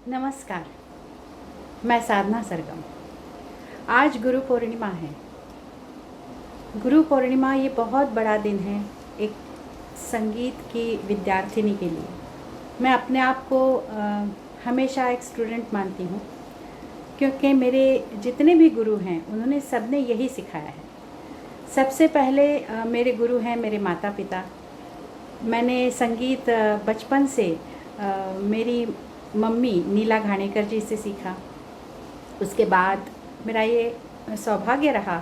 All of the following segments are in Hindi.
नमस्कार। मैं साधना सरगम। आज गुरु पूर्णिमा है। गुरु पूर्णिमा ये बहुत बड़ा दिन है एक संगीत की विद्यार्थिनी के लिए। मैं अपने आप को हमेशा एक स्टूडेंट मानती हूँ, क्योंकि मेरे जितने भी गुरु हैं उन्होंने सबने यही सिखाया है। सबसे पहले मेरे गुरु हैं मेरे माता पिता। मैंने संगीत बचपन से मेरी मम्मी नीला घाणेकर जी से सीखा। उसके बाद मेरा ये सौभाग्य रहा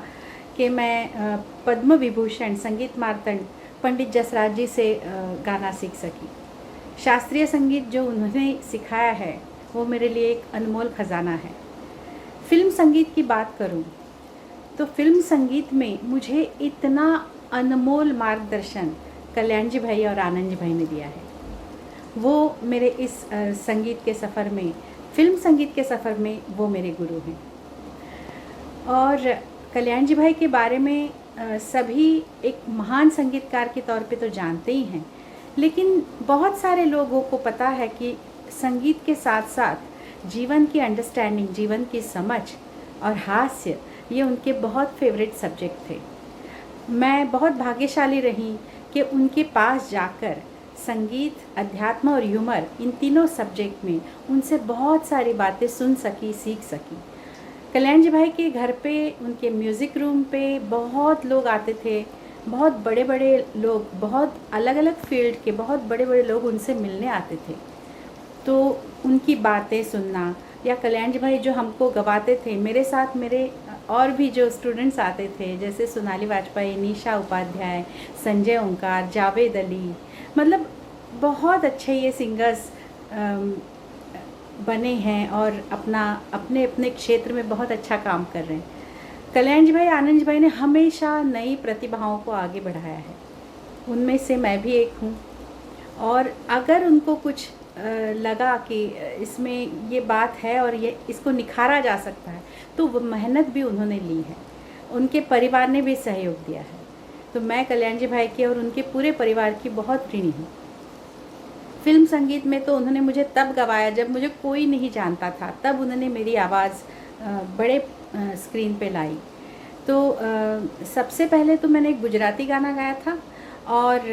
कि मैं पद्म विभूषण संगीत मार्तंड पंडित जसराज जी से गाना सीख सकी। शास्त्रीय संगीत जो उन्होंने सिखाया है वो मेरे लिए एक अनमोल ख़जाना है। फिल्म संगीत की बात करूं तो फिल्म संगीत में मुझे इतना अनमोल मार्गदर्शन कल्याण जी भाई और आनंद जी भाई ने दिया है। वो मेरे इस संगीत के सफ़र में, फिल्म संगीत के सफ़र में वो मेरे गुरु हैं। और कल्याण जी भाई के बारे में सभी एक महान संगीतकार के तौर पे तो जानते ही हैं, लेकिन बहुत सारे लोगों को पता है कि संगीत के साथ साथ जीवन की अंडरस्टैंडिंग, जीवन की समझ और हास्य ये उनके बहुत फेवरेट सब्जेक्ट थे। मैं बहुत भाग्यशाली रही कि उनके पास जाकर संगीत, अध्यात्म और ह्यूमर इन तीनों सब्जेक्ट में उनसे बहुत सारी बातें सुन सकी, सीख सकी। कल्याण जी भाई के घर पे, उनके म्यूज़िक रूम पे बहुत लोग आते थे। बहुत बड़े बड़े लोग, बहुत अलग अलग फील्ड के बहुत बड़े बड़े लोग उनसे मिलने आते थे। तो उनकी बातें सुनना, या कल्याण जी भाई जो हमको गवाते थे, मेरे साथ मेरे और भी जो स्टूडेंट्स आते थे, जैसे सोनाली वाजपेयी, निशा उपाध्याय, संजय ओंकार, जावेद अली, मतलब बहुत अच्छे ये सिंगर्स बने हैं और अपने अपने क्षेत्र में बहुत अच्छा काम कर रहे हैं। कल्याण जी भाई, आनंद जी भाई ने हमेशा नई प्रतिभाओं को आगे बढ़ाया है। उनमें से मैं भी एक हूँ। और अगर उनको कुछ लगा कि इसमें ये बात है और ये इसको निखारा जा सकता है, तो वो मेहनत भी उन्होंने ली है। उनके परिवार ने भी सहयोग दिया है। तो मैं कल्याण जी भाई के और उनके पूरे परिवार की बहुत ऋणी हूँ। फिल्म संगीत में तो उन्होंने मुझे तब गवाया जब मुझे कोई नहीं जानता था, तब उन्होंने मेरी आवाज़ बड़े स्क्रीन पे लाई। तो सबसे पहले तो मैंने एक गुजराती गाना गाया था, और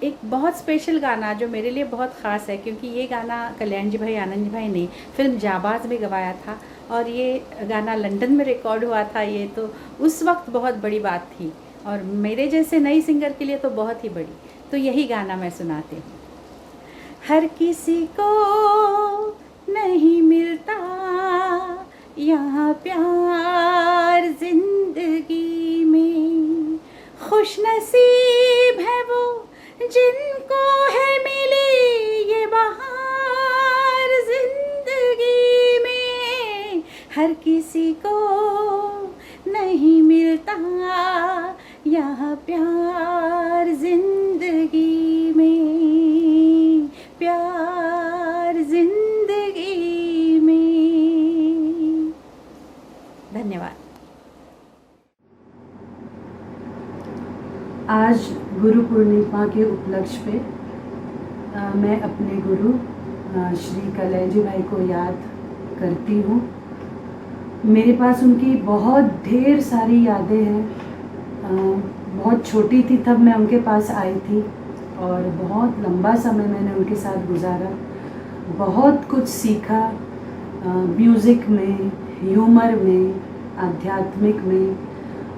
एक बहुत स्पेशल गाना जो मेरे लिए बहुत ख़ास है, क्योंकि ये गाना कल्याण जी भाई, आनंद जी भाई ने फिल्म जाबाज में गवाया था, और ये गाना लंदन में रिकॉर्ड हुआ था। ये तो उस वक्त बहुत बड़ी बात थी, और मेरे जैसे नई सिंगर के लिए तो बहुत ही बड़ी। तो यही गाना मैं सुनाती हूँ। हर किसी को नहीं मिलता यहाँ प्यार जिंदगी में, खुश नसीब है वो जिनको है मिली ये बहार जिंदगी में। हर किसी को नहीं मिलता यहाँ प्यार जिंदगी में, प्यार जिंदगी में। धन्यवाद। आज गुरु पूर्णिमा के उपलक्ष्य पे मैं अपने गुरु श्री कल्याण जी भाई को याद करती हूँ। मेरे पास उनकी बहुत ढेर सारी यादें हैं। बहुत छोटी थी तब मैं उनके पास आई थी, और बहुत लंबा समय मैंने उनके साथ गुजारा। बहुत कुछ सीखा, म्यूज़िक में, ह्यूमर में, आध्यात्मिक में,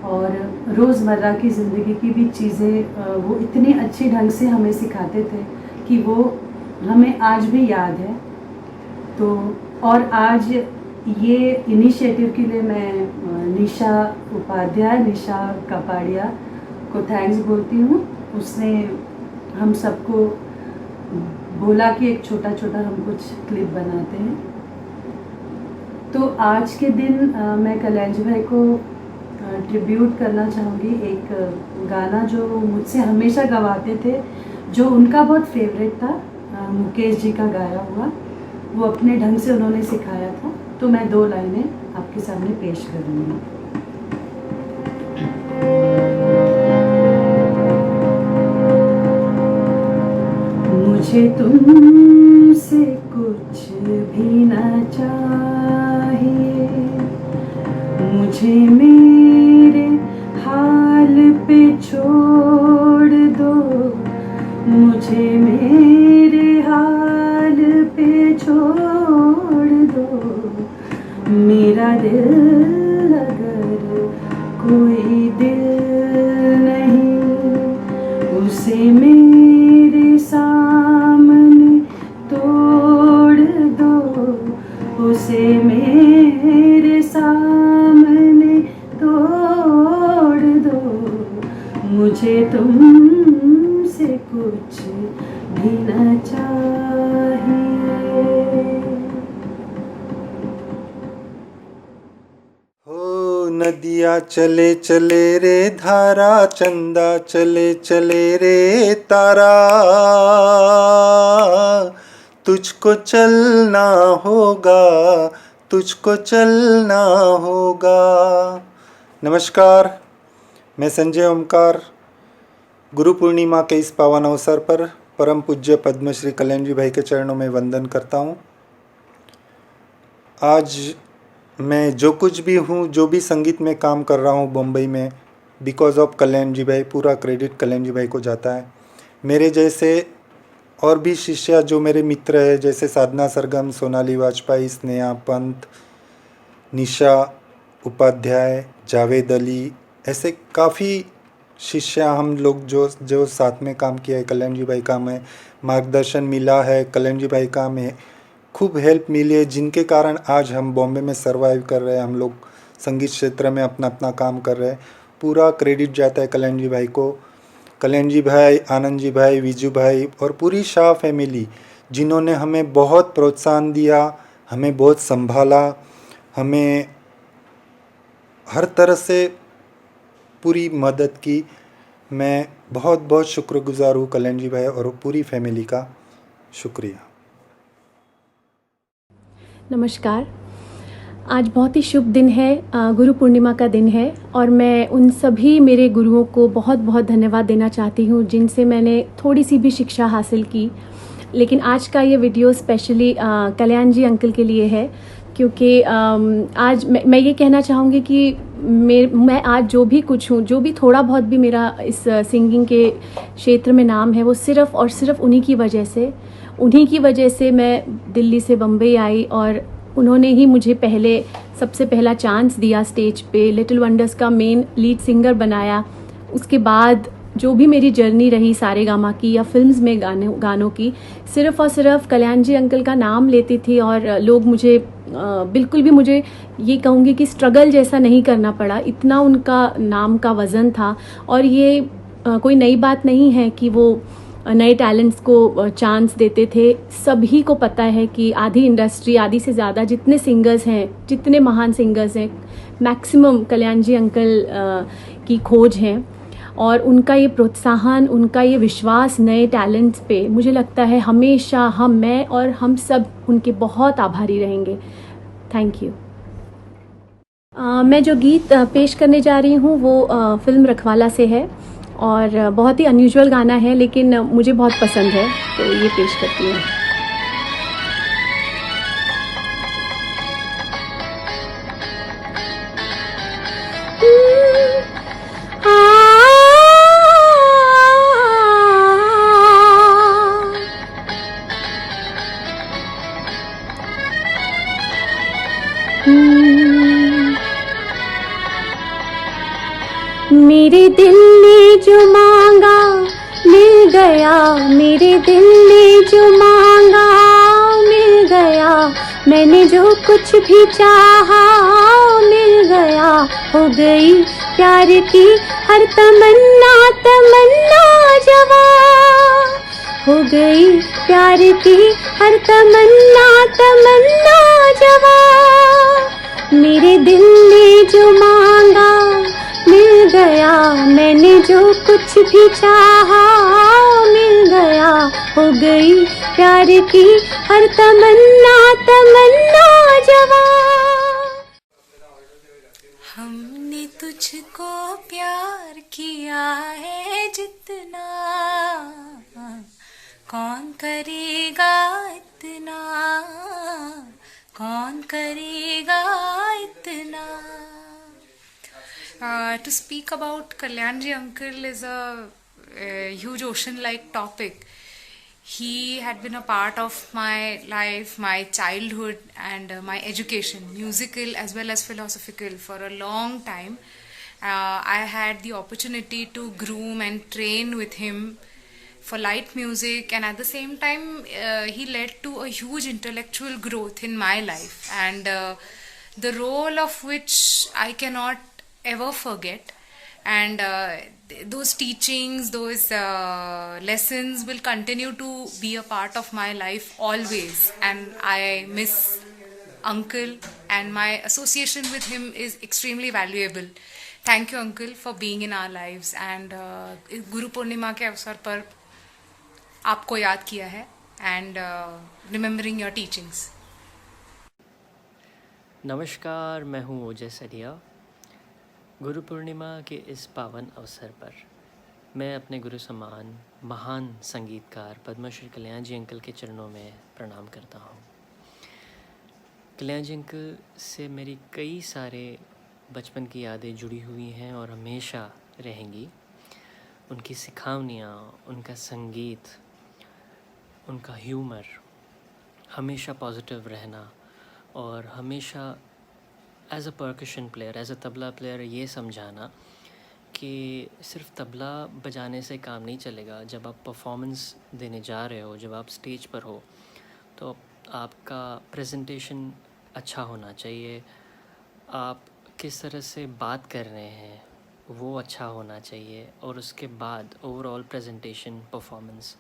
और रोज़मर्रा की ज़िंदगी की भी चीज़ें वो इतनी अच्छी ढंग से हमें सिखाते थे कि वो हमें आज भी याद है। तो और आज ये इनिशिएटिव के लिए मैं निशा उपाध्याय, निशा कपाड़िया को थैंक्स बोलती हूँ। उसने हम सबको बोला कि एक छोटा छोटा हम कुछ क्लिप बनाते हैं। तो आज के दिन मैं कल्याण जी भाई को ट्रिब्यूट करना चाहूँगी। एक गाना जो मुझसे हमेशा गवाते थे, जो उनका बहुत फेवरेट था, मुकेश जी का गाया हुआ, वो अपने ढंग से उन्होंने सिखाया था। तो मैं 2 लाइनें आपके सामने पेश करूँगी। मुझे तुमसे कुछ भी न मुझे मेरे हाल पे छोड़ दो, मुझे मेरे हाल पे छोड़ दो। मेरा दिल अगर कोई दिल नहीं, उसे मेरे सामने तोड़ दो, उसे मेरे सामने तोड़ दो। मुझे तुमसे कुछ भी न चाहिए। हो नदिया चले चले रे धारा, चंदा चले चले रे तारा, तुझको चलना होगा, तुझको चलना होगा। नमस्कार, मैं संजय ओमकार गुरु पूर्णिमा के इस पावन अवसर पर परम पूज्य पद्मश्री कल्याण जी भाई के चरणों में वंदन करता हूँ। आज मैं जो कुछ भी हूँ, जो भी संगीत में काम कर रहा हूँ बम्बई में, बिकॉज ऑफ कल्याण जी भाई, पूरा क्रेडिट कल्याण जी भाई को जाता है। मेरे जैसे और भी शिष्य जो मेरे मित्र हैं, जैसे साधना सरगम, सोनाली वाजपेयी, स्नेहा पंत, निशा उपाध्याय, जावेद अली, ऐसे काफ़ी शिष्य हम लोग जो साथ में काम किया है। कल्याण जी भाई का में मार्गदर्शन मिला है, कल्याण जी भाई का में खूब हेल्प मिली है, जिनके कारण आज हम बॉम्बे में सर्वाइव कर रहे हैं। हम लोग संगीत क्षेत्र में अपना अपना काम कर रहे हैं। पूरा क्रेडिट जाता है कल्याण जी भाई को। कल्याण जी भाई, आनंद जी भाई, विजू भाई और पूरी शाह फैमिली, जिन्होंने हमें बहुत प्रोत्साहन दिया, हमें बहुत संभाला, हमें हर तरह से पूरी मदद की। मैं बहुत बहुत शुक्रगुजार हूँ कल्याण जी भाई और पूरी फैमिली का। शुक्रिया। नमस्कार। आज बहुत ही शुभ दिन है, गुरु पूर्णिमा का दिन है और मैं उन सभी मेरे गुरुओं को बहुत बहुत धन्यवाद देना चाहती हूँ जिनसे मैंने थोड़ी सी भी शिक्षा हासिल की। लेकिन आज का ये वीडियो स्पेशली कल्याण जी अंकल के लिए है, क्योंकि आज मैं ये कहना चाहूँगी कि मैं आज जो भी कुछ हूँ, जो भी थोड़ा बहुत भी मेरा इस सिंगिंग के क्षेत्र में नाम है, वो सिर्फ़ और सिर्फ उन्हीं की वजह से मैं दिल्ली से बम्बई आई और उन्होंने ही मुझे सबसे पहला चांस दिया स्टेज पे, लिटिल वंडर्स का मेन लीड सिंगर बनाया। उसके बाद जो भी मेरी जर्नी रही सारेगामा की या फिल्म्स में गानों की, सिर्फ़ और सिर्फ कल्याण जी अंकल का नाम लेती थी और लोग मुझे बिल्कुल भी, मुझे ये कहूँगी कि स्ट्रगल जैसा नहीं करना पड़ा। इतना उनका नाम का वज़न था और ये कोई नई बात नहीं है कि वो नए टैलेंट्स को चांस देते थे। सभी को पता है कि आधी से ज़्यादा जितने सिंगर्स हैं, जितने महान सिंगर्स हैं, मैक्सिमम कल्याण जी अंकल की खोज हैं और उनका ये प्रोत्साहन, उनका ये विश्वास नए टैलेंट्स पे, मुझे लगता है हमेशा मैं और हम सब उनके बहुत आभारी रहेंगे। Thank you. मैं जो गीत पेश करने जा रही हूँ वो फिल्म रखवाला से है और बहुत ही अनयूजुअल गाना है, लेकिन मुझे बहुत पसंद है, तो ये पेश करती हूँ। मेरे दिल ने जो मांगा मिल गया, मेरे दिल ने जो मांगा मिल गया, मैंने जो कुछ भी चाहा मिल गया। हो गई प्यार की हर तमन्ना जवां, हो गई प्यार की हर तमन्ना जवां। मेरे दिल ने जो मांगा मिल गया, मैंने जो कुछ भी चाहा मिल गया। हो गई प्यार की हर तमन्ना जवां। हमने तुझको प्यार किया है जितना, कौन करेगा इतना, कौन करेगा इतना। To speak about Kalyanji uncle is a huge ocean-like topic. He had been a part of my life, my childhood, and my education, musical as well as philosophical, for a long time. I had the opportunity to groom and train with him for light music, and at the same time, he led to a huge intellectual growth in my life, and the role of which I cannot ever forget. And those teachings, those lessons will continue to be a part of my life always, and I miss uncle, and my association with him is extremely valuable. Thank you uncle for being in our lives, and Guru Purnima के अवसर पर आपको याद किया है, and remembering your teachings. नमस्कार, मैं हूँ ओजस सरिया। गुरु पूर्णिमा के इस पावन अवसर पर मैं अपने गुरु समान महान संगीतकार पद्मश्री कल्याण जी अंकल के चरणों में प्रणाम करता हूँ। कल्याण जी अंकल से मेरी कई सारे बचपन की यादें जुड़ी हुई हैं और हमेशा रहेंगी। उनकी सिखावनियाँ, उनका संगीत, उनका ह्यूमर, हमेशा पॉजिटिव रहना, और हमेशा as a percussion player, as a tabla player ये समझाना कि सिर्फ तबला बजाने से काम नहीं चलेगा। जब आप परफॉर्मेंस देने जा रहे हो, जब आप स्टेज पर हो, तो आपका प्रेजेंटेशन अच्छा होना चाहिए, आप किस तरह से बात कर रहे हैं वो अच्छा होना चाहिए, और उसके बाद ओवरऑल प्रेजेंटेशन परफॉर्मेंस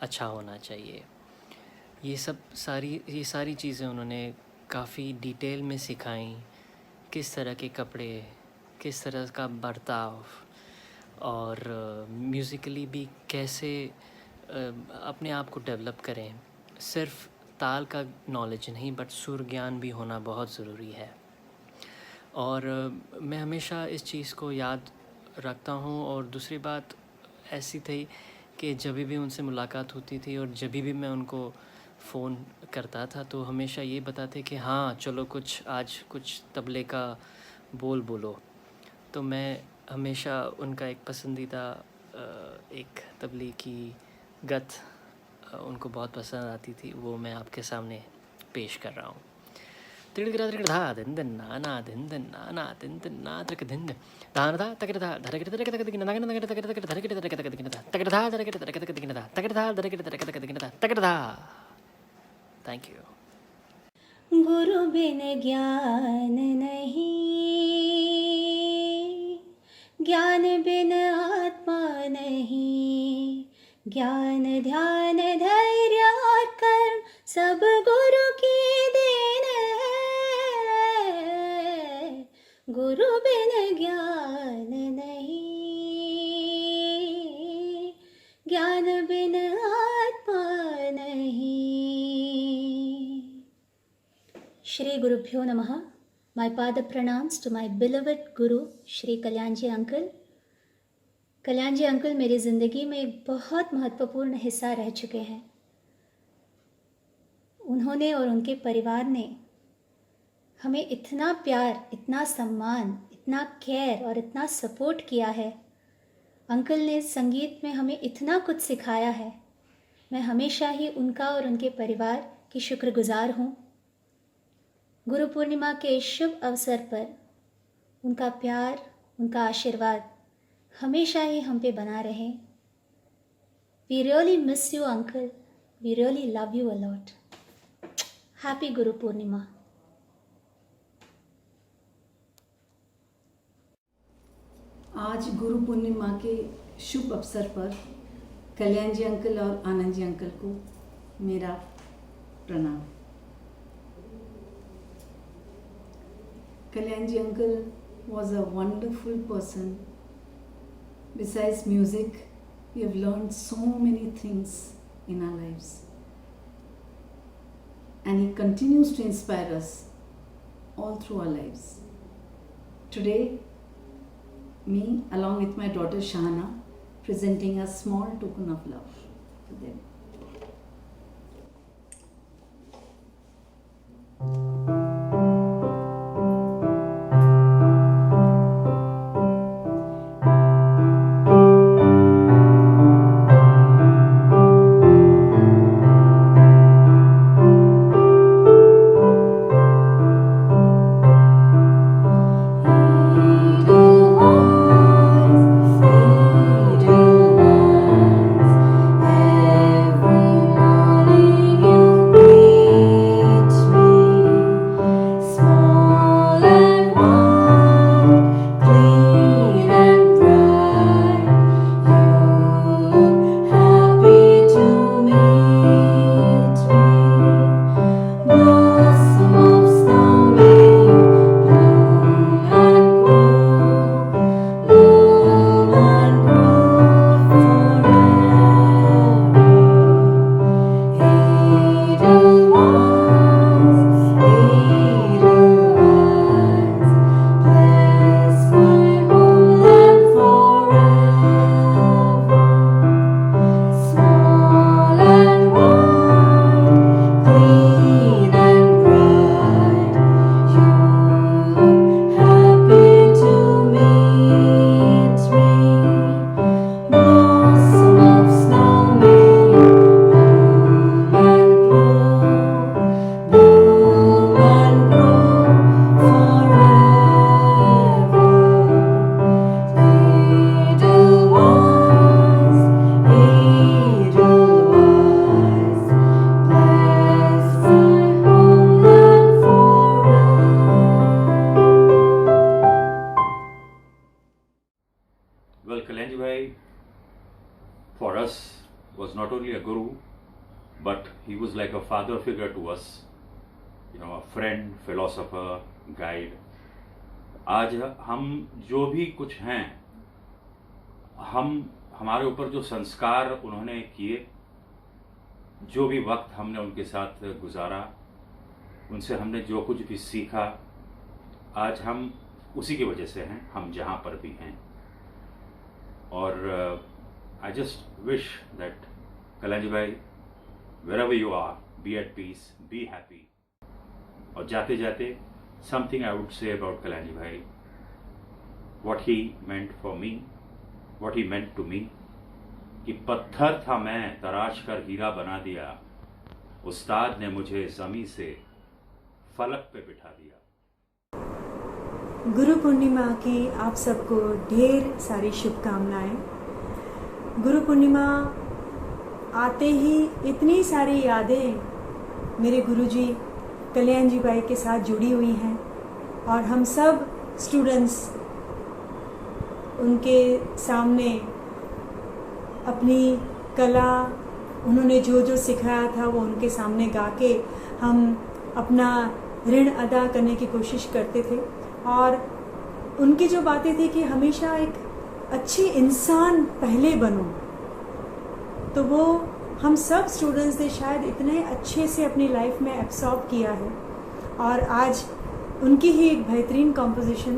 अच्छा होना चाहिए। ये सारी चीज़ें उन्होंने काफ़ी डिटेल में सिखाई। किस तरह के कपड़े, किस तरह का बर्ताव, और म्यूज़िकली भी कैसे अपने आप को डेवलप करें। सिर्फ ताल का नॉलेज नहीं, बट सुर ज्ञान भी होना बहुत ज़रूरी है। और मैं हमेशा इस चीज़ को याद रखता हूँ। और दूसरी बात ऐसी थी कि जब भी उनसे मुलाकात होती थी और जब भी मैं उनको फ़ोन करता था, तो हमेशा ये बताते कि हाँ चलो आज कुछ तबले का बोल बोलो। तो मैं हमेशा उनका एक पसंदीदा एक तबले की गत उनको बहुत पसंद आती थी, वो मैं आपके सामने पेश कर रहा हूँ। Thank you. गुरु बिन ज्ञान नहीं, ज्ञान बिन आत्मा नहीं, ज्ञान ध्यान धैर्य और कर्म सब गुरु की देन है। गुरु बिन ज्ञान नहीं, ज्ञान बिन आत्मा नहीं। Shri Gurubhyo Namaha. My Pada Pranams to my beloved Guru Shri Kalyanji Uncle. Kalyanji uncle मेरी ज़िंदगी में एक बहुत महत्वपूर्ण हिस्सा रह चुके हैं। उन्होंने और उनके परिवार ने हमें इतना प्यार, इतना सम्मान, इतना केयर और इतना सपोर्ट किया है। अंकल ने संगीत में हमें इतना कुछ सिखाया है। मैं हमेशा ही उनका और उनके परिवार की शुक्रगुजार हूँ। गुरु पूर्णिमा के इस शुभ अवसर पर उनका प्यार, उनका आशीर्वाद हमेशा ही हम पे बना रहे। We really miss you, uncle. We really love you a lot. Happy Guru Purnima. आज गुरु पूर्णिमा के शुभ अवसर पर कल्याण जी अंकल और आनंद जी अंकल को मेरा प्रणाम। Kalyan ji uncle was a wonderful person. Besides music, we have learned so many things in our lives. And he continues to inspire us all through our lives. Today, me along with my daughter Shahana presenting a small token of love to them. Bhai for us was not only a guru, but he was like a father figure to us, a friend, philosopher, guide. आज हम जो भी कुछ हैं, हमारे ऊपर जो संस्कार उन्होंने किए, जो भी वक्त हमने उनके साथ गुजारा, उनसे हमने जो कुछ भी सीखा, आज हम उसी की वजह से हैं, हम जहाँ पर भी हैं. और आई जस्ट विश दैट कल्याण जी भाई, wherever you are, be at peace, be happy. और जाते जाते something I would say about Kalyan ji bhai, what he meant for me, what he meant to me, कि पत्थर था मैं तराश कर हीरा बना दिया, उस्ताद ने मुझे ज़मीं से फलक पे बिठा दिया. गुरु पूर्णिमा की आप सबको ढेर सारी शुभकामनाएं. गुरु पूर्णिमा आते ही इतनी सारी यादें मेरे गुरुजी कल्याण जी भाई के साथ जुड़ी हुई हैं और हम सब स्टूडेंट्स उनके सामने अपनी कला, उन्होंने जो जो सिखाया था वो उनके सामने गा के हम अपना ऋण अदा करने की कोशिश करते थे. और उनकी जो बातें थी कि हमेशा एक अच्छी इंसान पहले बनो, तो वो हम सब स्टूडेंट्स ने शायद इतने अच्छे से अपनी लाइफ में एब्सॉर्ब किया है. और आज उनकी ही एक बेहतरीन कॉम्पोजिशन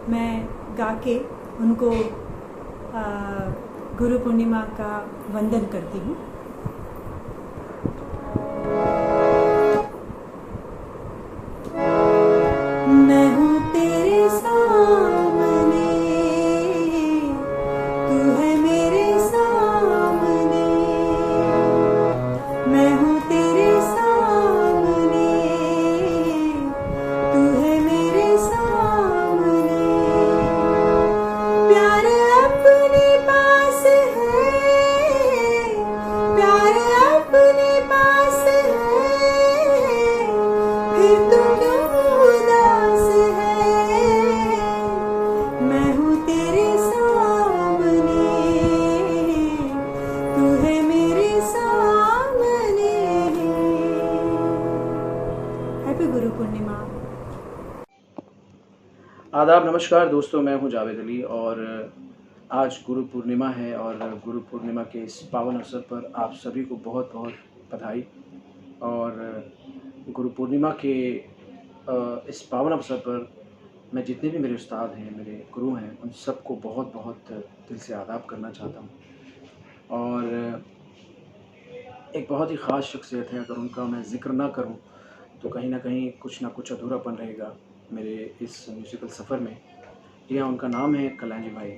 मैं गा के उनको गुरु पूर्णिमा का वंदन करती हूँ. मैं हूँ तेरे सामने, तू है मेरे सामने. मैं हूँ तेरे सामने, तू है मेरे सामने. प्यार अपने पास है, प्यार अपने पास है, फिर तू क्यों उदास है. मैं हूँ तेरे सामने, तू है मेरे सामने. हैप्पी गुरु पूर्णिमा. आदाब, नमस्कार दोस्तों, मैं हूं जावेद अली और आज गुरु पूर्णिमा है और गुरु पूर्णिमा के इस पावन अवसर पर आप सभी को बहुत बहुत बधाई. और गुरु पूर्णिमा के इस पावन अवसर पर मैं जितने भी मेरे उस्ताद हैं, मेरे गुरु हैं, उन सबको बहुत बहुत दिल से आदाब करना चाहता हूं. और एक बहुत ही ख़ास शख्सियत है, अगर उनका मैं ज़िक्र ना करूं तो कहीं ना कहीं कुछ ना कुछ अधूरापन रहेगा मेरे इस म्यूज़िकल सफ़र में. जी हाँ, उनका नाम है कल्याण जी भाई.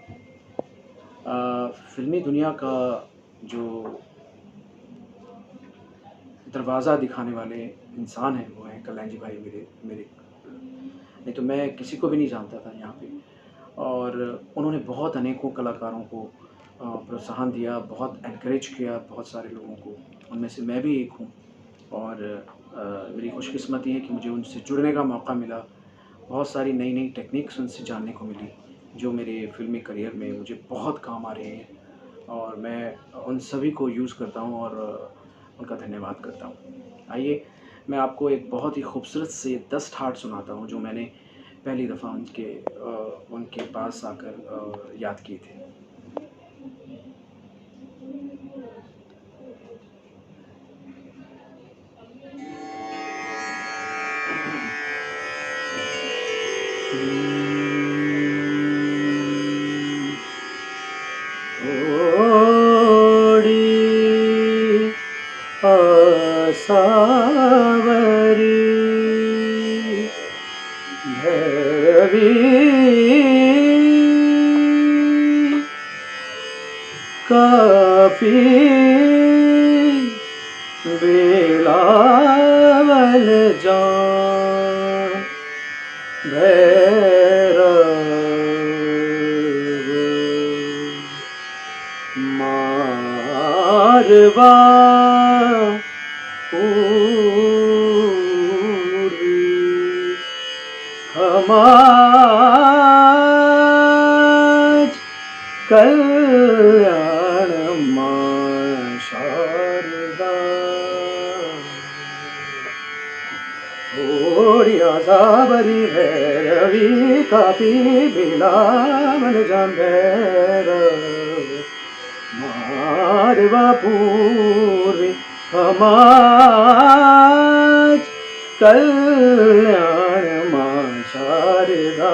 फ़िल्मी दुनिया का जो दरवाज़ा दिखाने वाले इंसान हैं वो हैं कल्याण जी भाई मेरे. नहीं तो मैं किसी को भी नहीं जानता था यहाँ पे. और उन्होंने बहुत अनेकों कलाकारों को प्रोत्साहन दिया, बहुत एनकरेज किया बहुत सारे लोगों को, उनमें से मैं भी एक हूँ. और मेरी खुशकिस्मती है कि मुझे उनसे जुड़ने का मौका मिला. बहुत सारी नई नई टेक्निक्स उनसे जानने को मिली जो मेरे फ़िल्मी करियर में मुझे बहुत काम आ रहे हैं. और मैं उन सभी को यूज़ करता हूँ और उनका धन्यवाद करता हूँ. आइए मैं आपको एक बहुत ही खूबसूरत से 10 ठाट सुनाता हूँ जो मैंने पहली दफ़ा उनके पास आकर याद किए थे. ओड़ी आसावरी भैरवी काफी बेलावल जान भैरव मारवा हम आज कल कल्याण मां शारदा ओडिया साबरी भैरवी काफी बिलावन जान भैरव मारवा पूर्वी समाज कल्याण मां शारदा